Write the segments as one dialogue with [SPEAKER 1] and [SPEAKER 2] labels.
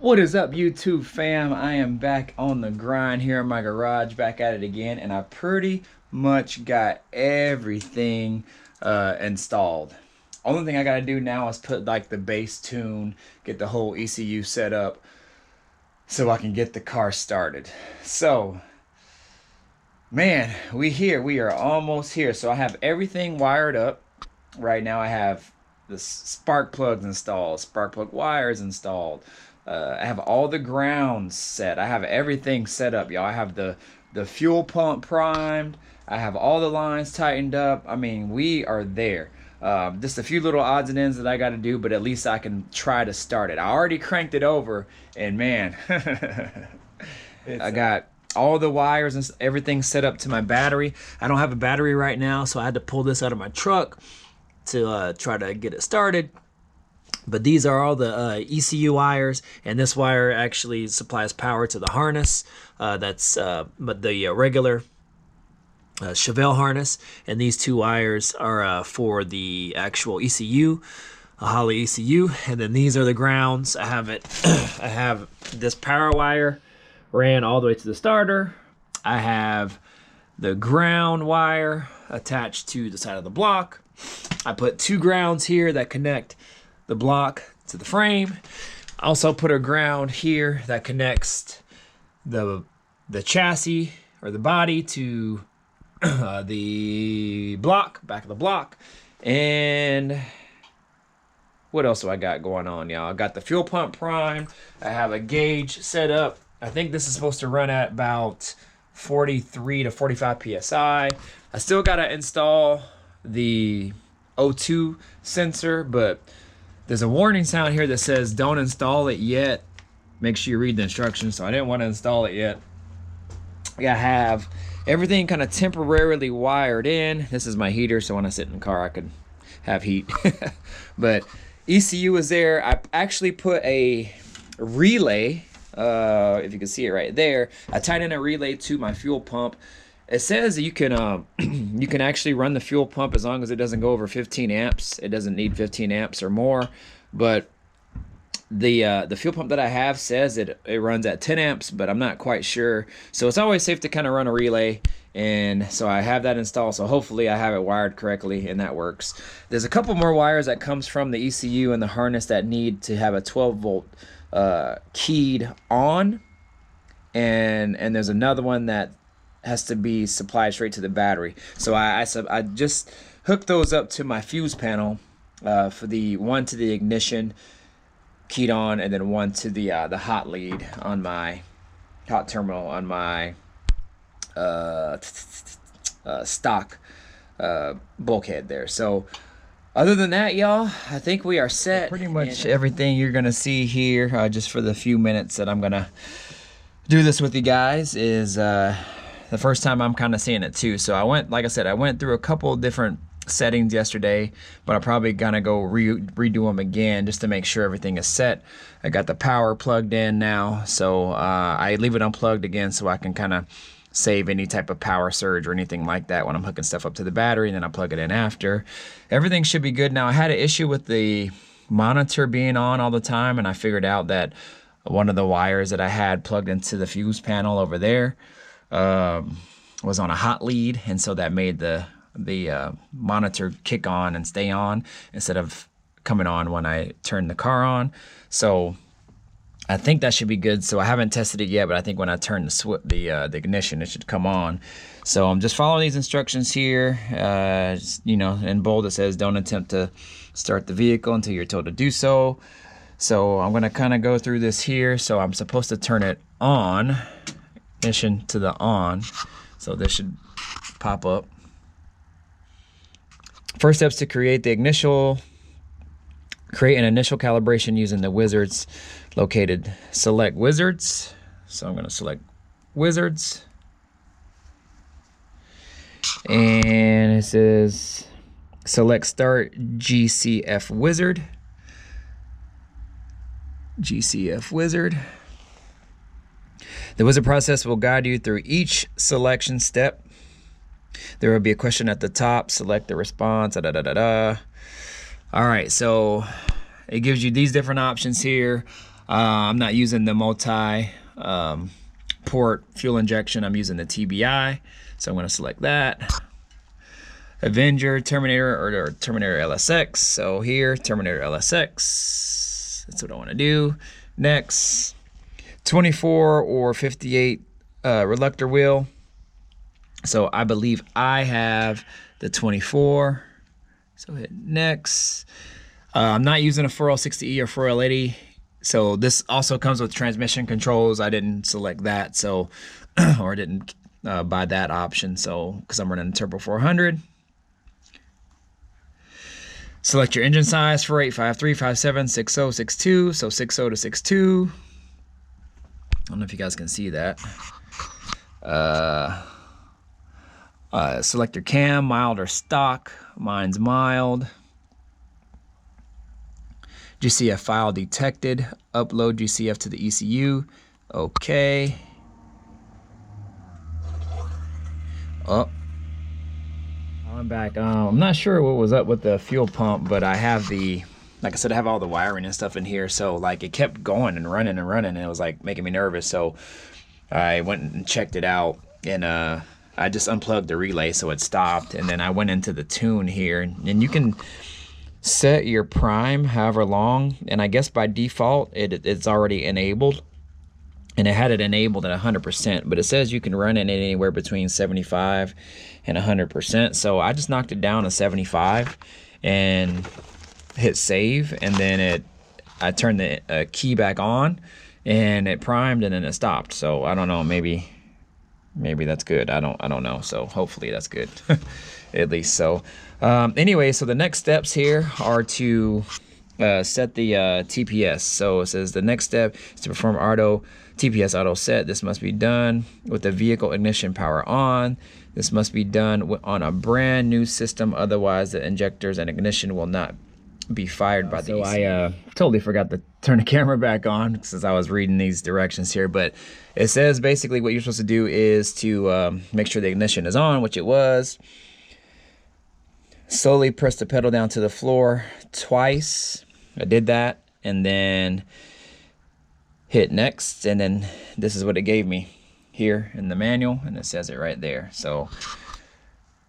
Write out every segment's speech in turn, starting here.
[SPEAKER 1] What is up, YouTube fam? I am back on the grind here in my garage, back at it again, and I pretty much got everything installed. Only thing I gotta do now is put like the bass tune, get the whole ECU set up so I can get the car started. So, man, we are almost here. So I have everything wired up. Right now I have the spark plugs installed, spark plug wires installed. I have all the grounds set. I have everything set up, y'all. I have the fuel pump primed. I have all the lines tightened up. I mean, we are there. Just a few little odds and ends that I got to do, but at least I can try to start it. I already cranked it over, and man, I got all the wires and everything set up to my battery. I don't have a battery right now, so I had to pull this out of my truck to try to get it started. But these are all the ECU wires, and this wire actually supplies power to the harness. But the regular CHEVELLE harness, and these two wires are for the actual ECU, a Holley ECU, and then these are the grounds. I have it. I have this power wire ran all the way to the starter. I have the ground wire attached to the side of the block. I put two grounds here that connect the block to the frame. I also put a ground here that connects the chassis or the body to the block, back of the block. And what else do I got going on, y'all? I got the fuel pump primed. I have a gauge set up. I think this is supposed to run at about 43 to 45 psi. I still gotta install the O2 sensor, but there's a warning sound here that says don't install it yet. Make sure you read the instructions, so I didn't want to install it yet. I have everything kind of temporarily wired in. This is my heater, so when I sit in the car I could have heat. But ECU is there. I actually put a relay, if you can see it right there. I tied in a relay to my fuel pump. It says that you can you can actually run the fuel pump as long as it doesn't go over 15 amps. It doesn't need 15 amps or more. But the fuel pump that I have says it runs at 10 amps, but I'm not quite sure. So it's always safe to kind of run a relay. And so I have that installed. So hopefully I have it wired correctly and that works. There's a couple more wires that comes from the ECU and the harness that need to have a 12 volt keyed on. And there's another one that has to be supplied straight to the battery. So I just hooked those up to my fuse panel, for the one to the ignition keyed on, and then one to the hot lead on my hot terminal on my stock bulkhead there. So other than that, y'all, I think we are set. Pretty much everything you're gonna see here, just for the few minutes that I'm gonna do this with you guys, is the first time I'm kind of seeing it too. So like I said, I went through a couple different settings yesterday, but I'm probably gonna go redo them again just to make sure everything is set. I got the power plugged in now, so I leave it unplugged again so I can kind of save any type of power surge or anything like that when I'm hooking stuff up to the battery, and then I plug it in after. Everything should be good now. I had an issue with the monitor being on all the time, and I figured out that one of the wires that I had plugged into the fuse panel over there was on a hot lead, and so that made the monitor kick on and stay on instead of coming on when I turned the car on. So I think that should be good. So I haven't tested it yet, but I think when I turn the ignition, it should come on. So I'm just following these instructions here. You know, in bold it says don't attempt to start the vehicle until you're told to do so. So I'm gonna kind of go through this here. So I'm supposed to turn it on, ignition to the on. So this should pop up. First steps to create an initial calibration using the wizards located. Select wizards. So I'm going to select wizards. And it says select start GCF wizard. GCF wizard. The wizard process will guide you through each selection step. There will be a question at the top. Select the response. Da, da, da, da, da. All right, so it gives you these different options here. I'm not using the multi port fuel injection. I'm using the TBI. So I'm going to select that. Avenger, Terminator, or Terminator LSX. So here, Terminator LSX. That's what I want to do. Next, 24 or 58 reluctor wheel. So I believe I have the 24. So hit next. I'm not using a 4L60E or 4L80. So this also comes with transmission controls. I didn't select that, so or didn't buy that option. So because I'm running a Turbo 400. Select your engine size: 4.8, 5.3, 5.7, 6.0, 6.2. So 6.0 to 6.2. I don't know if you guys can see that. Select your cam, mild or stock. Mine's mild. GCF file detected. Upload GCF to the ECU. Okay. Oh, I'm back. I'm not sure what was up with the fuel pump, but I have like I said, I have all the wiring and stuff in here. So like it kept going and running and running, and it was like making me nervous. So I went and checked it out, and I just unplugged the relay so it stopped. And then I went into the tune here, and you can set your prime however long, and I guess by default it's already enabled, and it had it enabled at 100%, but it says you can run it anywhere between 75 and 100%. So I just knocked it down to 75 and hit save, and then I turned the key back on, and it primed, and then it stopped. So I don't know, maybe that's good. I don't know. So hopefully that's good. At least. So anyway, so the next steps here are to set the TPS. So it says the next step is to perform TPS auto set. This must be done with the vehicle ignition power on. This must be done on a brand new system, otherwise the injectors and ignition will not be fired by the ECU. I totally forgot to turn the camera back on since I was reading these directions here, but it says basically what you're supposed to do is to make sure the ignition is on, which it was. Slowly press the pedal down to the floor twice. I did that, and then hit next, and then this is what it gave me here in the manual, and it says it right there. So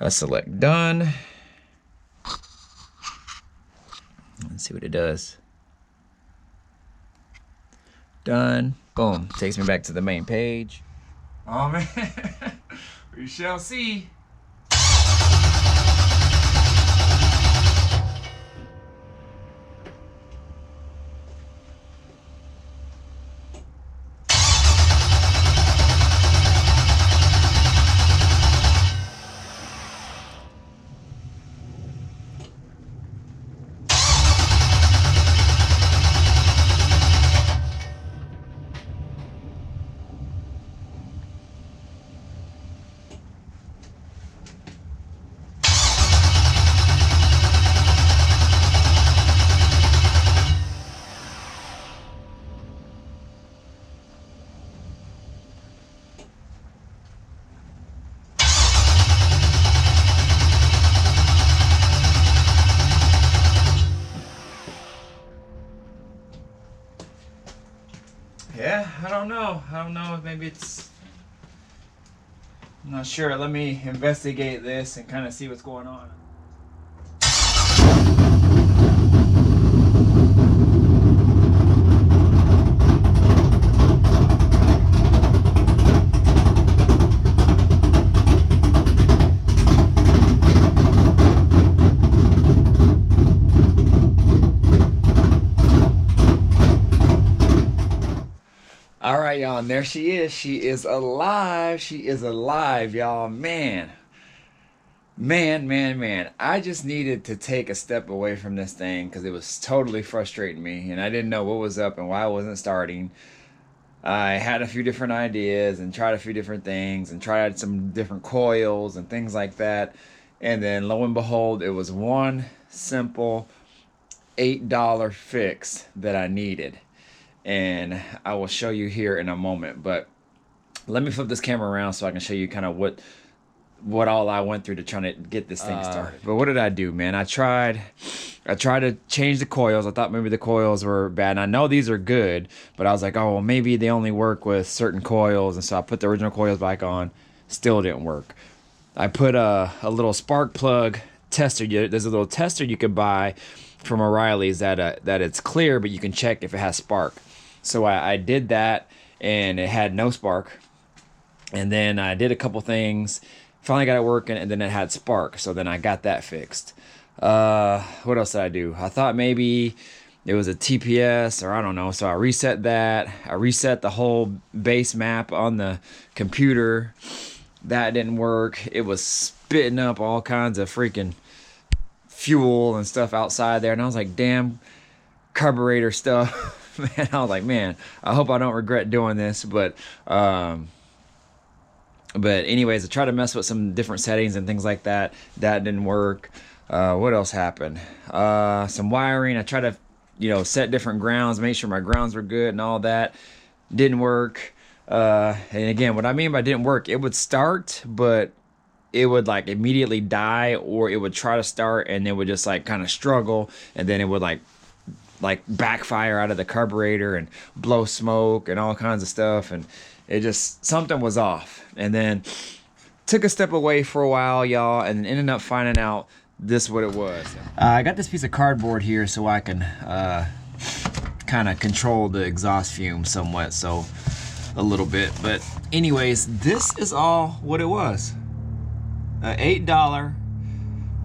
[SPEAKER 1] I select done. Let's see what it does. Done. Boom. Takes me back to the main page. Oh man, we shall see. Yeah, I don't know. Maybe it's... I'm not sure. Let me investigate this and kind of see what's going on. All right, y'all, and there she is. She is alive. She is alive, y'all. Man. I just needed to take a step away from this thing because it was totally frustrating me, and I didn't know what was up and why it wasn't starting. I had a few different ideas and tried a few different things and tried some different coils and things like that. And then lo and behold, it was one simple $8 fix that I needed. And I will show you here in a moment, but let me flip this camera around so I can show you kind of what what all I went through to trying to get this thing started. But what did I do, man? I tried to change the coils. I thought maybe the coils were bad. And I know these are good, but I was like, oh, well, maybe they only work with certain coils. And so I put the original coils back on. Still didn't work. I put a little spark plug tester. There's a little tester you can buy from O'Reilly's that it's clear, but you can check if it has spark. So I did that, and it had no spark. And then I did a couple things, finally got it working, and then it had spark. So then I got that fixed. What else did I do? I thought maybe it was a TPS, or I don't know. So I reset that. I reset the whole base map on the computer. That didn't work. It was spitting up all kinds of freaking fuel and stuff outside there. And I was like, damn carburetor stuff. Man, I was like, man, I hope I don't regret doing this. But anyways, I tried to mess with some different settings and things like that. That didn't work. What else happened? Some wiring. I tried to, set different grounds, make sure my grounds were good and all that. Didn't work. And again, what I mean by didn't work, it would start, but it would like immediately die, or it would try to start and it would just like kind of struggle, and then it would like backfire out of the carburetor and blow smoke and all kinds of stuff, and it just, something was off. And then took a step away for a while, y'all, and ended up finding out this what it was. I got this piece of cardboard here so I can kind of control the exhaust fume somewhat, so a little bit. But anyways, this is all what it was. $8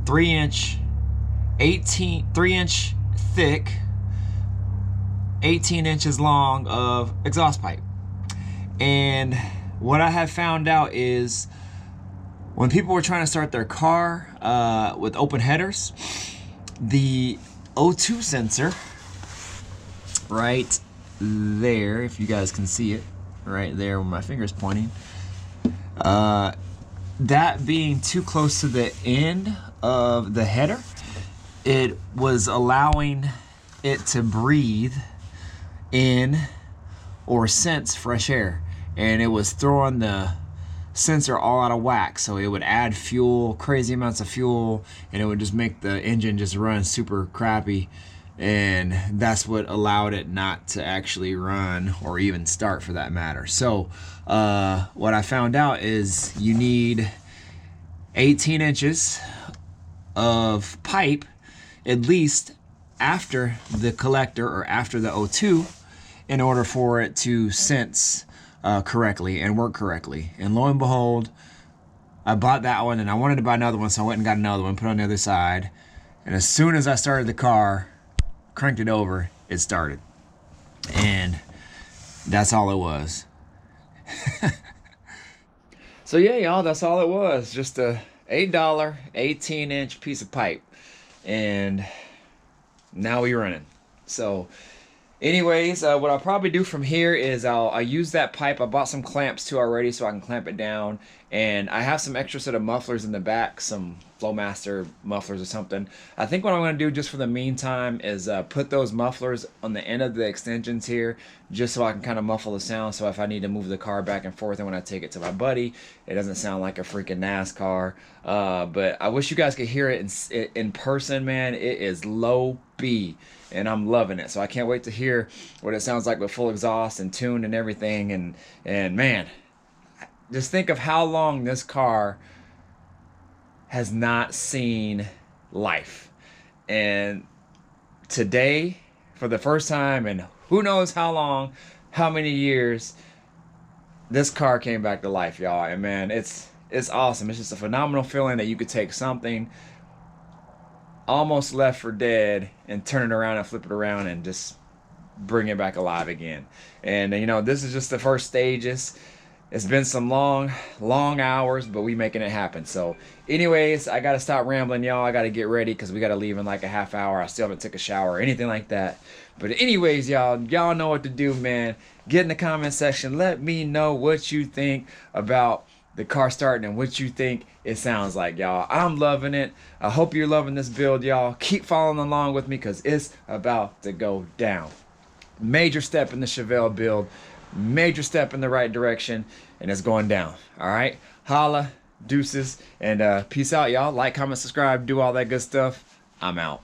[SPEAKER 1] 3-inch 3-inch thick 18 inches long of exhaust pipe. And what I have found out is when people were trying to start their car with open headers, the O2 sensor right there, if you guys can see it right there where my finger's pointing, that being too close to the end of the header, it was allowing it to breathe in or sense fresh air, and it was throwing the sensor all out of whack. So it would add fuel, crazy amounts of fuel, and it would just make the engine just run super crappy, and that's what allowed it not to actually run or even start for that matter. So what I found out is you need 18 inches of pipe at least after the collector or after the O2 in order for it to sense correctly and work correctly. And lo and behold, I bought that one, and I wanted to buy another one, so I went and got another one, put it on the other side, and as soon as I started the car, cranked it over, it started. And that's all it was. So yeah, y'all, that's all it was. Just a $8 18-inch piece of pipe, and now we're running. So anyways, what I'll probably do from here is I'll use that pipe. I bought some clamps too already so I can clamp it down, and I have some extra set of mufflers in the back, some Flowmaster mufflers or something. I think what I'm going to do just for the meantime is put those mufflers on the end of the extensions here, just so I can kind of muffle the sound, so if I need to move the car back and forth and when I take it to my buddy, it doesn't sound like a freaking NASCAR. But I wish you guys could hear it in person, man. It is low B, and I'm loving it. So I can't wait to hear what it sounds like with full exhaust and tuned and everything. And man, just think of how long this car has not seen life. And today, for the first time in who knows how long, how many years, this car came back to life, y'all. And man, it's awesome. It's just a phenomenal feeling that you could take something almost left for dead and turn it around and flip it around and just bring it back alive again. And this is just the first stages. It's been some long hours, but we making it happen. So anyways, I gotta stop rambling, y'all. I gotta get ready because we gotta leave in like a half hour. I still haven't took a shower or anything like that. But anyways, y'all know what to do, man. Get in the comment section. Let me know what you think about the car starting and what you think it sounds like, y'all. I'm loving it. I hope you're loving this build, y'all. Keep following along with me because it's about to go down. Major step in the Chevelle build. Major step in the right direction, and it's going down. All right, holla. Deuces, and peace out, y'all. Like, comment, subscribe, do all that good stuff. I'm out.